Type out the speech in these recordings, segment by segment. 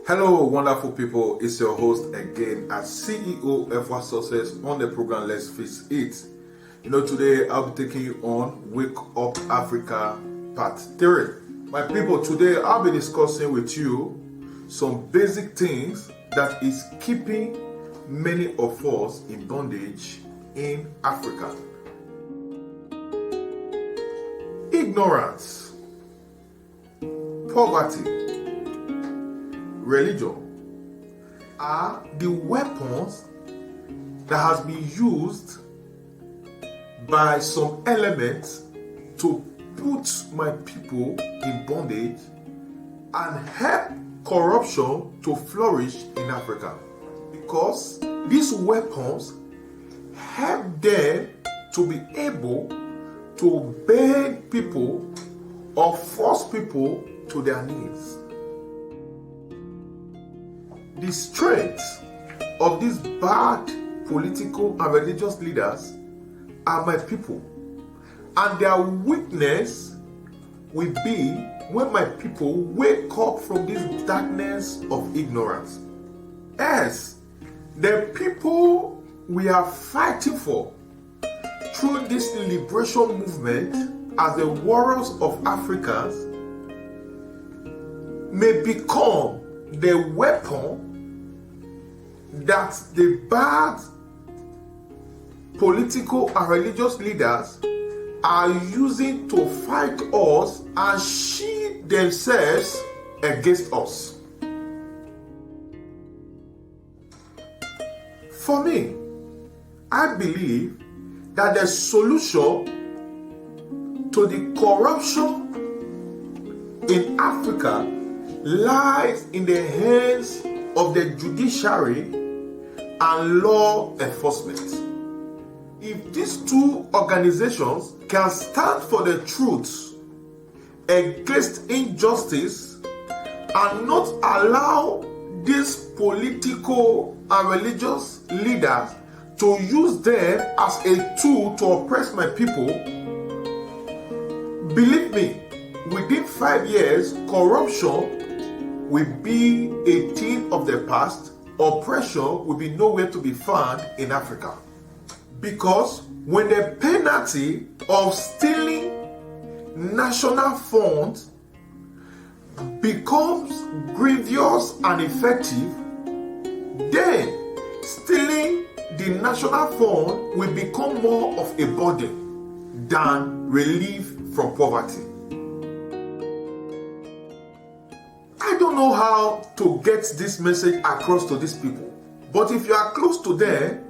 Hello, wonderful people. It's your host again as CEO Efua Success on the program Let's Fix It. Today I'll be taking you on Wake Up Africa Part 3. My people, today I'll be discussing with you some basic things that is keeping many of us in bondage in Africa. Ignorance, poverty, religion are the weapons that has been used by some elements to put my people in bondage and help corruption to flourish in Africa, because these weapons help them to be able to beg people or force people to their needs. The strength of these bad political and religious leaders are my people, and their weakness will be when my people wake up from this darkness of ignorance. As the people we are fighting for through this liberation movement as the warriors of Africa may become the weapon that the bad political and religious leaders are using to fight us and shield themselves against us. For me, I believe that the solution to the corruption in Africa lies in the hands of the judiciary and law enforcement. If these two organizations can stand for the truth against injustice and not allow these political and religious leaders to use them as a tool to oppress my people, believe me, within 5 years, corruption will be a thing of the past. Oppression will be nowhere to be found in Africa. Because when the penalty of stealing national funds becomes grievous and effective, then stealing the national fund will become more of a burden than relief from poverty. I don't know how to get this message across to these people, but if you are close to them,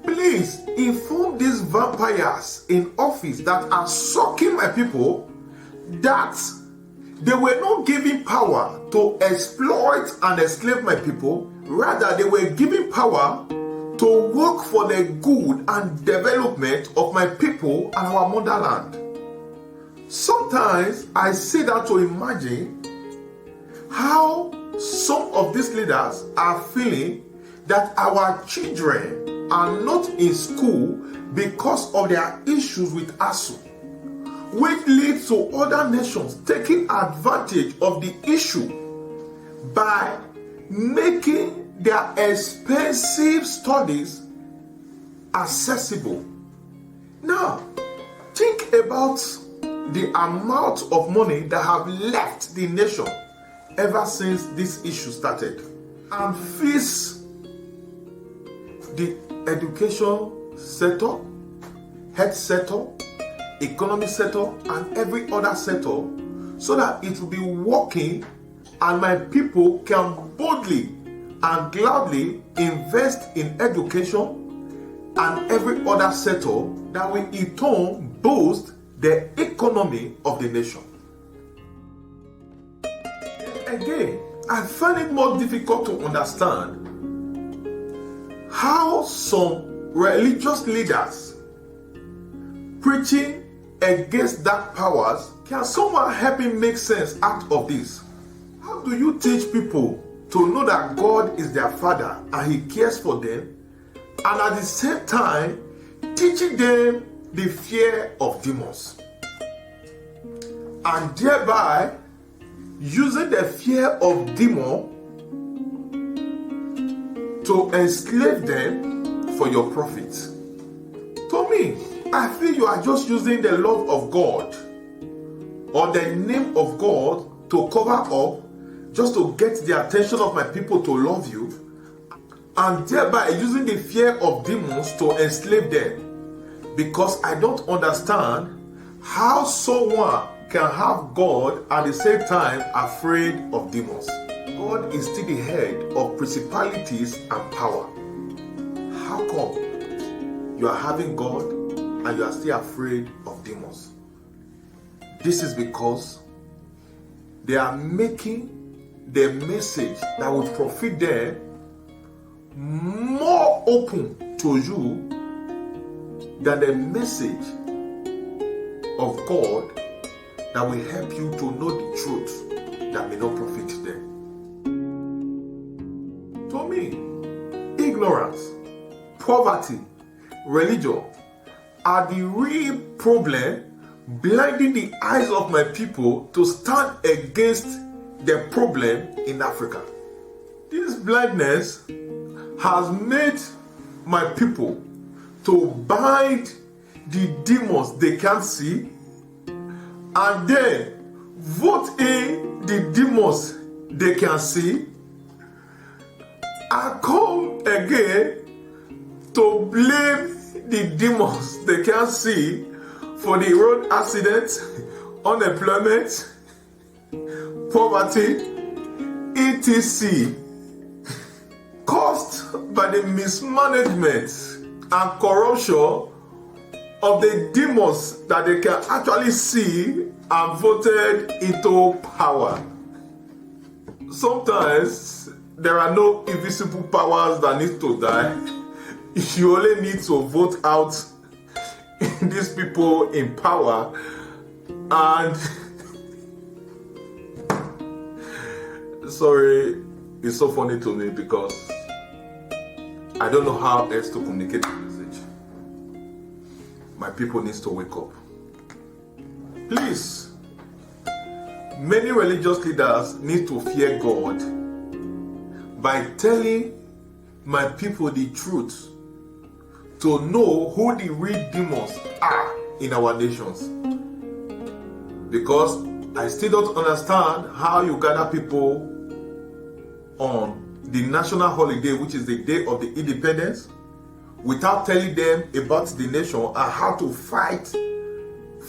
please inform these vampires in office that are sucking my people that they were not given power to exploit and enslave my people. Rather, they were given power to work for the good and development of my people and our motherland. Sometimes I sit down to imagine how some of these leaders are feeling that our children are not in school because of their issues with ASU, which leads to other nations taking advantage of the issue by making their expensive studies accessible. Now, think about the amount of money that have left the nation ever since this issue started, and feeds the education sector, health sector, economic sector, and every other sector, so that it will be working and my people can boldly and gladly invest in education and every other sector that will in turn boost the economy of the nation. Again, I find it more difficult to understand how some religious leaders preaching against dark powers can someone help me make sense out of this. How do you teach people to know that God is their father and he cares for them, and at the same time teaching them the fear of demons, and thereby using the fear of demon to enslave them for your profit. To me, I feel you are just using the love of God or the name of God to cover up, just to get the attention of my people to love you, and thereby using the fear of demons to enslave them. Because I don't understand how someone can have God at the same time afraid of demons. God is still the head of principalities and power. How come you are having God and you are still afraid of demons? This is because they are making the message that will profit them more open to you than the message of God that will help you to know the truth that may not profit them. To me, ignorance, poverty, religion are the real problem, blinding the eyes of my people to stand against the problem in Africa. This blindness has made my people to bind the demons they can't see and then vote in the demons they can see and come again to blame the demons they can't see for the road accidents, unemployment, poverty, etc. caused by the mismanagement and corruption of the demons that they can actually see and voted into power. Sometimes there are no invisible powers that need to die. You only need to vote out these people in power, and sorry, it's so funny to me because I don't know how else to communicate the message. My people needs to wake up. Please, many religious leaders need to fear God by telling my people the truth, to know who the real demons are in our nations. Because I still don't understand how you gather people on the national holiday, which is the day of the independence, without telling them about the nation and how to fight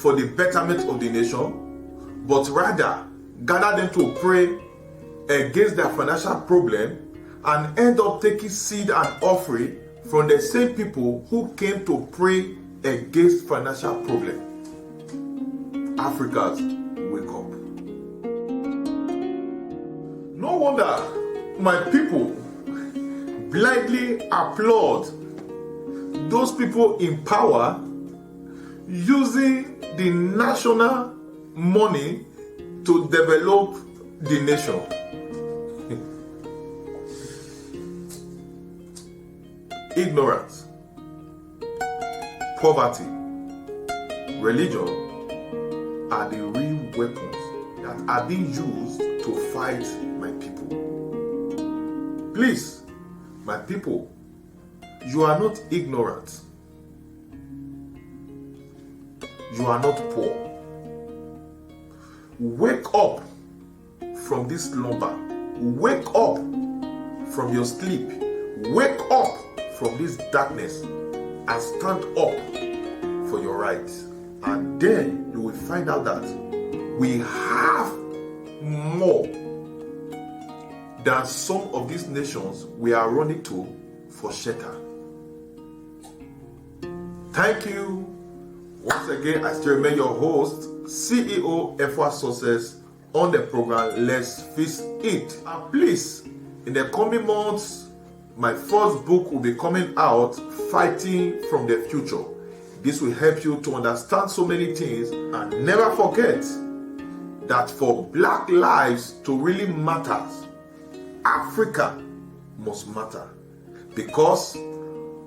for the betterment of the nation, but rather gather them to pray against their financial problem and end up taking seed and offering from the same people who came to pray against financial problem. Africans, wake up. No wonder my people blindly applaud those people in power using the national money to develop the nation. Ignorance, poverty, religion are the real weapons that are being used to fight my people. Please, my people, you are not ignorant. You are not poor. Wake up from this slumber. Wake up from your sleep. Wake up from this darkness and stand up for your rights. And then you will find out that we have more than some of these nations we are running to for shelter. Thank you. Once again, I still remain your host, CEO Efua Success, on the program Let's Fix It. And please, in the coming months, my first book will be coming out, Fighting from the Future. This will help you to understand so many things, and never forget that for black lives to really matter, Africa must matter. Because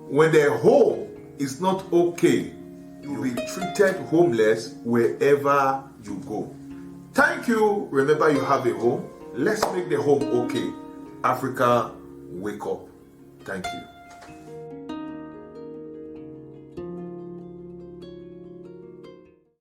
when the home is not okay, you will be treated homeless wherever you go. Thank you. Remember, you have a home. Let's make the home okay. Africa, wake up. Thank you.